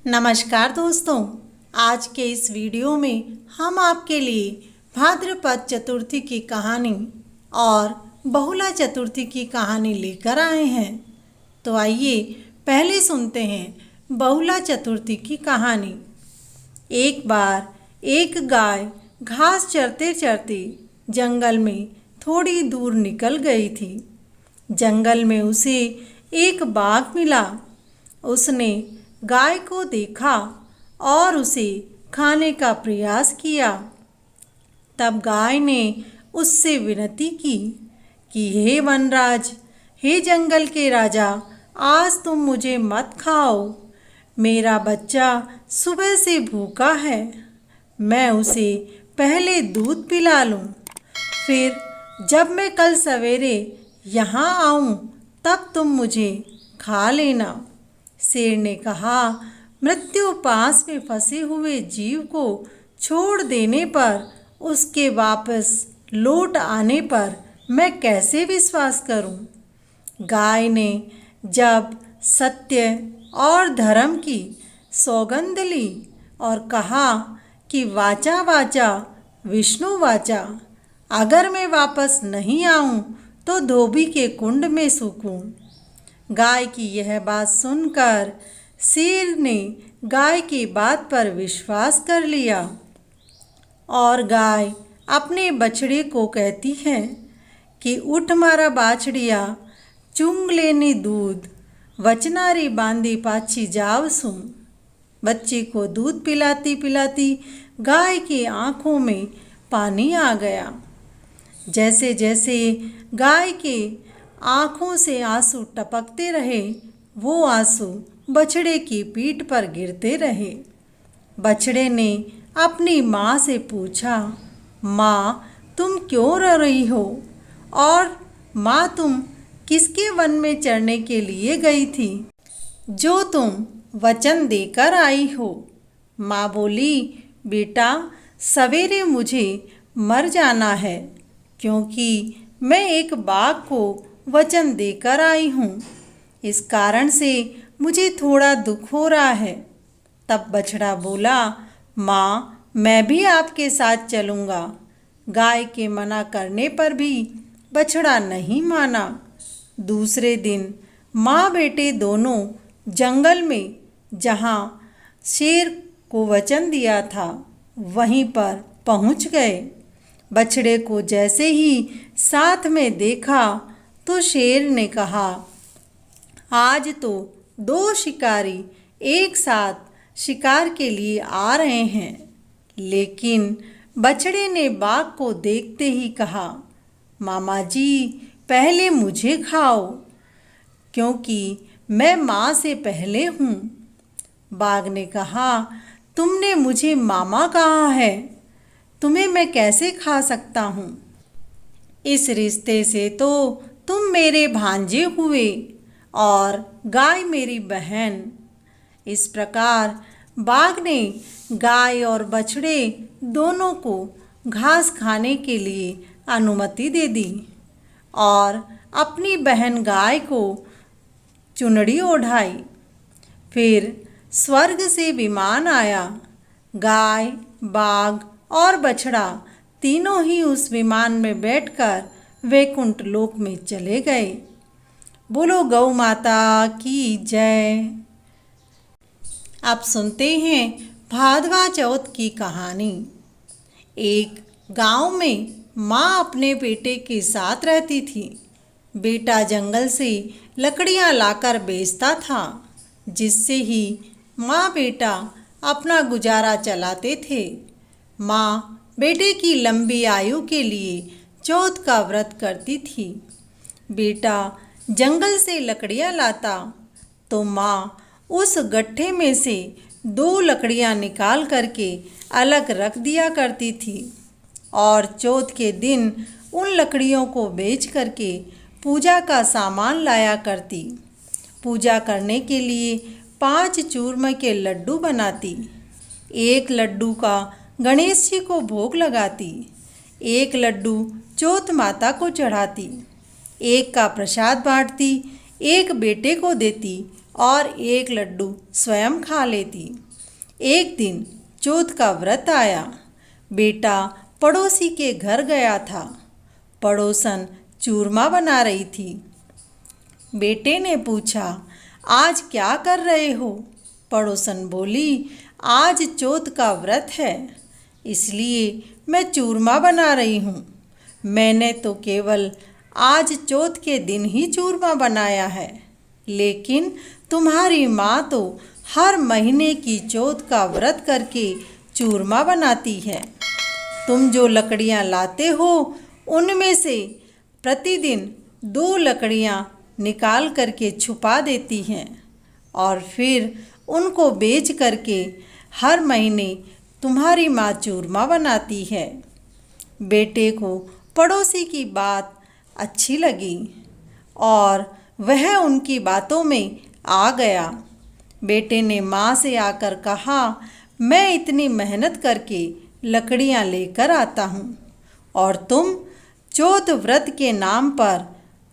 नमस्कार दोस्तों, आज के इस वीडियो में हम आपके लिए भाद्रपद चतुर्थी की कहानी और बहुला चतुर्थी की कहानी लेकर आए हैं। तो आइए पहले सुनते हैं बहुला चतुर्थी की कहानी। एक बार एक गाय घास चरते चरते जंगल में थोड़ी दूर निकल गई थी। जंगल में उसे एक बाघ मिला। उसने गाय को देखा और उसे खाने का प्रयास किया। तब गाय ने उससे विनती की कि हे वनराज, हे जंगल के राजा, आज तुम मुझे मत खाओ। मेरा बच्चा सुबह से भूखा है। मैं उसे पहले दूध पिला लूं, फिर जब मैं कल सवेरे यहाँ आऊं तब तुम मुझे खा लेना। शेर ने कहा, मृत्यु पास में फंसे हुए जीव को छोड़ देने पर उसके वापस लौट आने पर मैं कैसे विश्वास करूं? गाय ने जब सत्य और धर्म की सौगंध ली और कहा कि वाचा वाचा विष्णु वाचा, अगर मैं वापस नहीं आऊं तो धोबी के कुंड में सूखूं। गाय की यह बात सुनकर शेर ने गाय की बात पर विश्वास कर लिया और गाय अपने बछड़े को कहती है कि उठ मारा बाछड़िया, चुंग लेनी दूध, वचनारी बांधी पाछी जाव सुन। बच्चे को दूध पिलाती पिलाती गाय की आंखों में पानी आ गया। जैसे जैसे गाय के आँखों से आंसू टपकते रहे, वो आंसू बछड़े की पीठ पर गिरते रहे। बछड़े ने अपनी माँ से पूछा, माँ तुम क्यों रो रही हो? और माँ तुम किसके वन में चरने के लिए गई थी जो तुम वचन देकर आई हो? माँ बोली, बेटा सवेरे मुझे मर जाना है, क्योंकि मैं एक बाघ को वचन देकर आई हूँ। इस कारण से मुझे थोड़ा दुख हो रहा है। तब बछड़ा बोला, माँ मैं भी आपके साथ चलूँगा। गाय के मना करने पर भी बछड़ा नहीं माना। दूसरे दिन माँ बेटे दोनों जंगल में जहाँ शेर को वचन दिया था वहीं पर पहुँच गए। बछड़े को जैसे ही साथ में देखा तो शेर ने कहा, आज तो दो शिकारी एक साथ शिकार के लिए आ रहे हैं। लेकिन बछड़े ने बाघ को देखते ही कहा, मामा जी पहले मुझे खाओ, क्योंकि मैं माँ से पहले हूँ। बाघ ने कहा, तुमने मुझे मामा कहा है, तुम्हें मैं कैसे खा सकता हूँ? इस रिश्ते से तो तुम मेरे भांजे हुए और गाय मेरी बहन। इस प्रकार बाघ ने गाय और बछड़े दोनों को घास खाने के लिए अनुमति दे दी और अपनी बहन गाय को चुनड़ी ओढ़ाई। फिर स्वर्ग से विमान आया। गाय, बाघ और बछड़ा तीनों ही उस विमान में बैठकर वैकुंठ लोक में चले गए। बोलो गौ माता की जय। अब सुनते हैं भादवा चौथ की कहानी। एक गांव में माँ अपने बेटे के साथ रहती थी। बेटा जंगल से लकड़ियाँ लाकर बेचता था, जिससे ही माँ बेटा अपना गुजारा चलाते थे। माँ बेटे की लंबी आयु के लिए चौथ का व्रत करती थी। बेटा जंगल से लकड़ियाँ लाता तो माँ उस गट्ठे में से 2 लकड़ियाँ निकाल करके अलग रख दिया करती थी और चौथ के दिन उन लकड़ियों को बेच करके पूजा का सामान लाया करती। पूजा करने के लिए 5 चूरमा के लड्डू बनाती। 1 लड्डू का गणेश जी को भोग लगाती, 1 लड्डू चौथ माता को चढ़ाती, 1 का प्रसाद बांटती, 1 बेटे को देती और एक लड्डू स्वयं खा लेती। एक दिन चौथ का व्रत आया। बेटा पड़ोसी के घर गया था। पड़ोसन चूरमा बना रही थी। बेटे ने पूछा, आज क्या कर रहे हो? पड़ोसन बोली, आज चौथ का व्रत है, इसलिए मैं चूरमा बना रही हूँ। मैंने तो केवल आज चौथ के दिन ही चूरमा बनाया है, लेकिन तुम्हारी माँ तो हर महीने की चौथ का व्रत करके चूरमा बनाती है। तुम जो लकड़ियाँ लाते हो उनमें से प्रतिदिन 2 लकड़ियाँ निकाल करके छुपा देती हैं और फिर उनको बेच करके हर महीने तुम्हारी माँ चूरमा बनाती है। बेटे को पड़ोसी की बात अच्छी लगी और वह उनकी बातों में आ गया। बेटे ने माँ से आकर कहा, मैं इतनी मेहनत करके लकड़ियाँ लेकर आता हूँ और तुम चौथ व्रत के नाम पर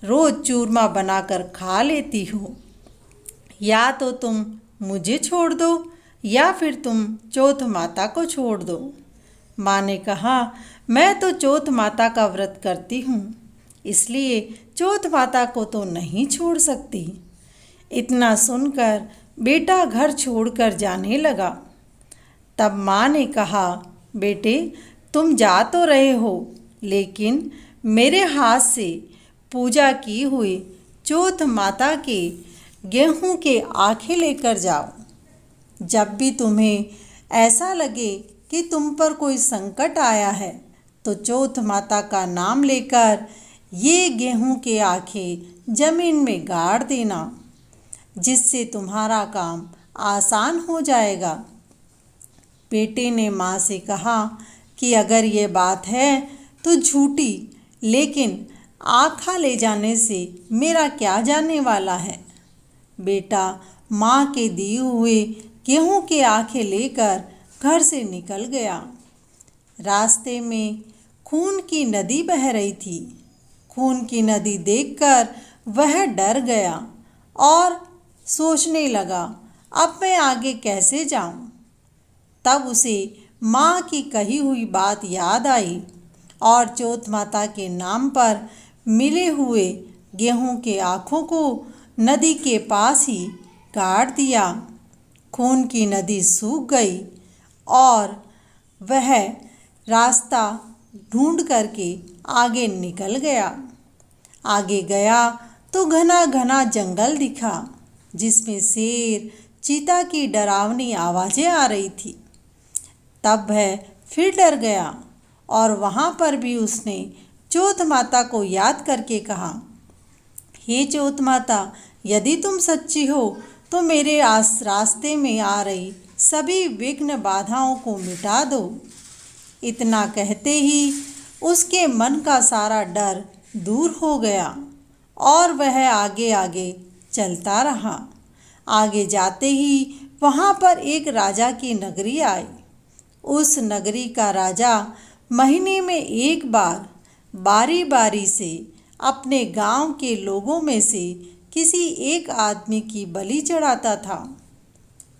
रोज़ चूरमा बनाकर खा लेती हो। या तो तुम मुझे छोड़ दो या फिर तुम चौथ माता को छोड़ दो। माँ ने कहा, मैं तो चौथ माता का व्रत करती हूँ, इसलिए चौथ माता को तो नहीं छोड़ सकती। इतना सुनकर बेटा घर छोड़कर जाने लगा। तब माँ ने कहा, बेटे तुम जा तो रहे हो, लेकिन मेरे हाथ से पूजा की हुई चौथ माता के गेहूं के आखे लेकर जाओ। जब भी तुम्हें ऐसा लगे कि तुम पर कोई संकट आया है, तो चौथ माता का नाम लेकर ये गेहूं के आखे जमीन में गाड़ देना, जिससे तुम्हारा काम आसान हो जाएगा। बेटे ने माँ से कहा कि अगर ये बात है तो झूठी, लेकिन आखा ले जाने से मेरा क्या जाने वाला है। बेटा माँ के दिए हुए गेहूं के आखे लेकर घर से निकल गया। रास्ते में खून की नदी बह रही थी। खून की नदी देखकर वह डर गया और सोचने लगा, अब मैं आगे कैसे जाऊं? तब उसे माँ की कही हुई बात याद आई और चौथ माता के नाम पर मिले हुए गेहूं के आँखों को नदी के पास ही गाड़ दिया। खून की नदी सूख गई और वह रास्ता ढूंढ करके आगे निकल गया। आगे गया तो घना घना जंगल दिखा, जिसमें शेर चीता की डरावनी आवाज़ें आ रही थी। तब वह फिर डर गया और वहाँ पर भी उसने चौथ माता को याद करके कहा, हे चौथ माता, यदि तुम सच्ची हो तो मेरे रास्ते में आ रही सभी विघ्न बाधाओं को मिटा दो। इतना कहते ही उसके मन का सारा डर दूर हो गया और वह आगे आगे चलता रहा। आगे जाते ही वहाँ पर एक राजा की नगरी आई। उस नगरी का राजा महीने में एक बार बारी बारी से अपने गांव के लोगों में से किसी एक आदमी की बलि चढ़ाता था।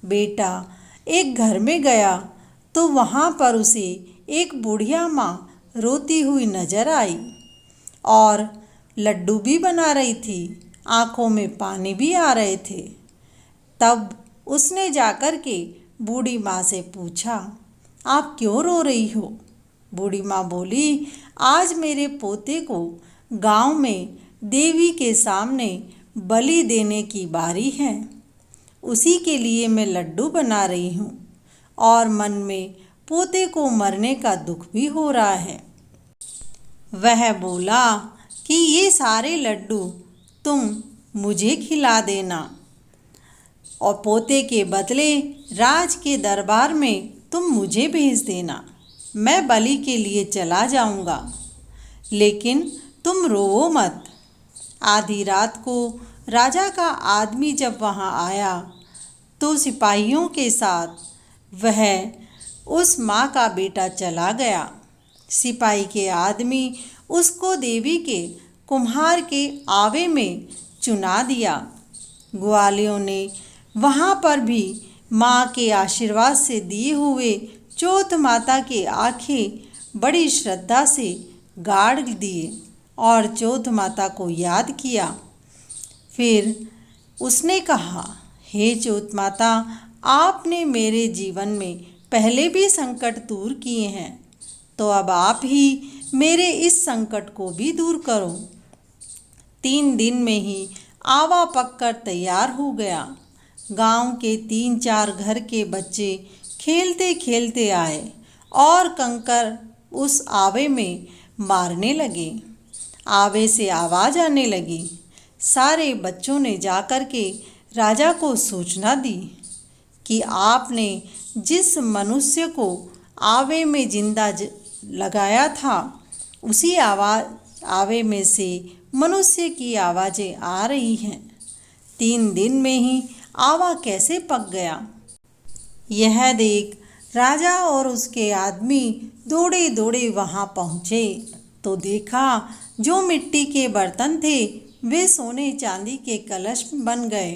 बेटा एक घर में गया तो वहाँ पर उसे एक बुढ़िया माँ रोती हुई नजर आई और लड्डू भी बना रही थी, आँखों में पानी भी आ रहे थे। तब उसने जाकर के बूढ़ी माँ से पूछा, आप क्यों रो रही हो? बूढ़ी माँ बोली, आज मेरे पोते को गांव में देवी के सामने बलि देने की बारी है, उसी के लिए मैं लड्डू बना रही हूँ और मन में पोते को मरने का दुख भी हो रहा है। वह बोला कि ये सारे लड्डू तुम मुझे खिला देना और पोते के बदले राज के दरबार में तुम मुझे भेज देना। मैं बलि के लिए चला जाऊंगा, लेकिन तुम रोओ मत। आधी रात को राजा का आदमी जब वहां आया तो सिपाहियों के साथ वह उस माँ का बेटा चला गया। सिपाही के आदमी उसको देवी के कुम्हार के आवे में चुना दिया। ग्वालियों ने वहाँ पर भी माँ के आशीर्वाद से दिए हुए चौथ माता के आंखें बड़ी श्रद्धा से गाड़ दिए और चौथ माता को याद किया। फिर उसने कहा, हे चौथ माता, आपने मेरे जीवन में पहले भी संकट दूर किए हैं, तो अब आप ही मेरे इस संकट को भी दूर करो। 3 दिन में ही आवा पककर तैयार हो गया। गांव के 3-4 घर के बच्चे खेलते खेलते आए और कंकर उस आवे में मारने लगे। आवे से आवाज़ आने लगी। सारे बच्चों ने जाकर के राजा को सूचना दी कि आपने जिस मनुष्य को आवे में जिंदा लगाया था, उसी आवे में से मनुष्य की आवाज़ें आ रही हैं। 3 दिन में ही आवा कैसे पक गया? यह देख राजा और उसके आदमी दौड़े दौड़े वहाँ पहुँचे तो देखा जो मिट्टी के बर्तन थे वे सोने चांदी के कलश बन गए।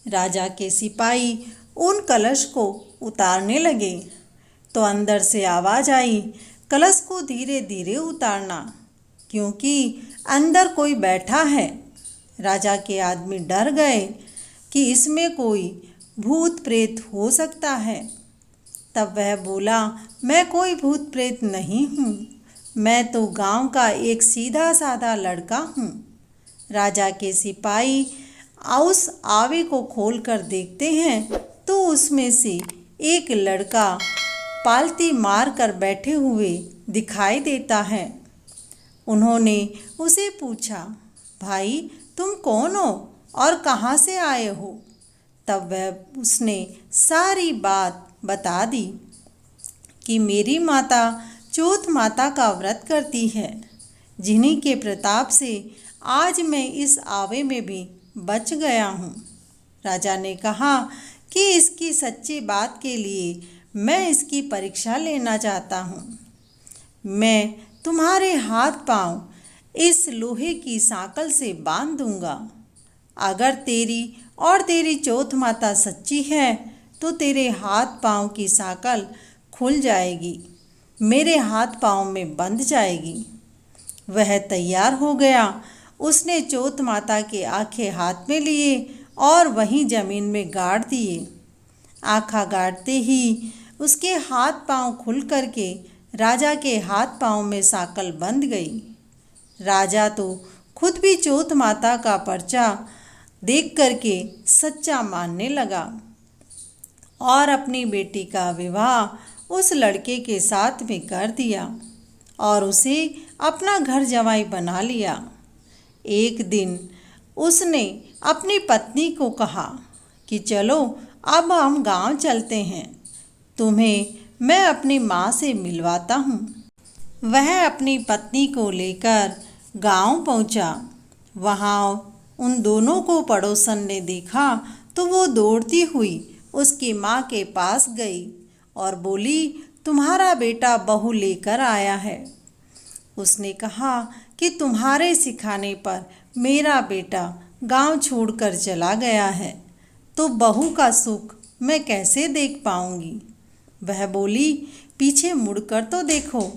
राजा के सिपाही उन कलश को उतारने लगे तो अंदर से आवाज़ आई, कलश को धीरे धीरे उतारना, क्योंकि अंदर कोई बैठा है। राजा के आदमी डर गए कि इसमें कोई भूत प्रेत हो सकता है। तब वह बोला, मैं कोई भूत प्रेत नहीं हूँ, मैं तो गांव का एक सीधा साधा लड़का हूँ। राजा के सिपाही उस आवे को खोलकर देखते हैं तो उसमें से एक लड़का पालती मार कर बैठे हुए दिखाई देता है। उन्होंने उसे पूछा, भाई तुम कौन हो और कहाँ से आए हो? तब वह उसने सारी बात बता दी कि मेरी माता चौथ माता का व्रत करती है, जिन्हीं के प्रताप से आज मैं इस आवे में भी बच गया हूँ। राजा ने कहा कि इसकी सच्ची बात के लिए मैं इसकी परीक्षा लेना चाहता हूँ। मैं तुम्हारे हाथ पांव इस लोहे की सांकल से बांध दूंगा। अगर तेरी और तेरी चौथ माता सच्ची है तो तेरे हाथ पांव की सांकल खुल जाएगी, मेरे हाथ पांव में बंध जाएगी। वह तैयार हो गया। उसने चौथ माता के आंखें हाथ में लिए और वहीं जमीन में गाड़ दिए। आँखा गाड़ते ही उसके हाथ पांव खुल करके राजा के हाथ पांव में सांकल बंध गई। राजा तो खुद भी चौथ माता का पर्चा देख करके सच्चा मानने लगा और अपनी बेटी का विवाह उस लड़के के साथ में कर दिया और उसे अपना घर जवाई बना लिया। एक दिन उसने अपनी पत्नी को कहा कि चलो अब हम गांव चलते हैं, तुम्हें मैं अपनी माँ से मिलवाता हूँ। वह अपनी पत्नी को लेकर गांव पहुँचा। वहाँ उन दोनों को पड़ोसन ने देखा तो वो दौड़ती हुई उसकी माँ के पास गई और बोली, तुम्हारा बेटा बहू लेकर आया है। उसने कहा कि तुम्हारे सिखाने पर मेरा बेटा गांव छोड़कर चला गया है, तो बहू का सुख मैं कैसे देख पाऊंगी। वह बोली, पीछे मुड़कर तो देखो।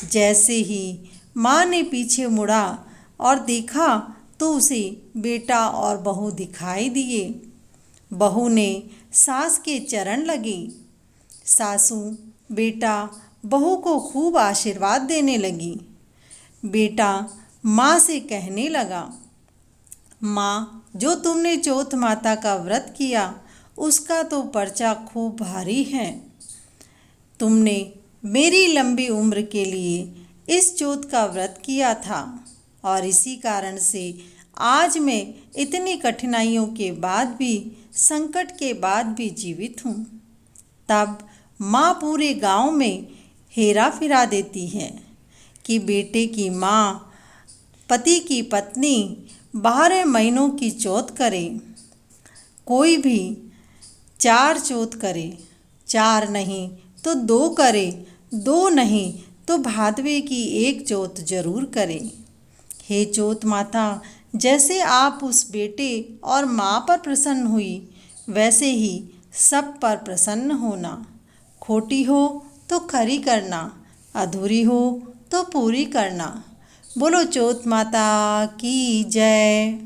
जैसे ही माँ ने पीछे मुड़ा और देखा तो उसे बेटा और बहू दिखाई दिए। बहू ने सास के चरण लगी। सासू बेटा बहू को खूब आशीर्वाद देने लगी। बेटा माँ से कहने लगा, माँ, जो तुमने चौथ माता का व्रत किया उसका तो पर्चा खूब भारी है। तुमने मेरी लंबी उम्र के लिए इस चौथ का व्रत किया था और इसी कारण से आज मैं इतनी कठिनाइयों के बाद भी, संकट के बाद भी जीवित हूँ। तब माँ पूरे गांव में हेरा फिरा देती है कि बेटे की माँ पति की पत्नी 12 महीनों की चौथ करे। कोई भी 4 चौथ करे, 4 नहीं तो 2 करे, 2 नहीं तो भादवे की 1 चौथ जरूर करे। हे चौथ माता, जैसे आप उस बेटे और माँ पर प्रसन्न हुई, वैसे ही सब पर प्रसन्न होना। खोटी हो तो खरी करना, अधूरी हो तो पूरी करना। बोलो चौथ माता की जय।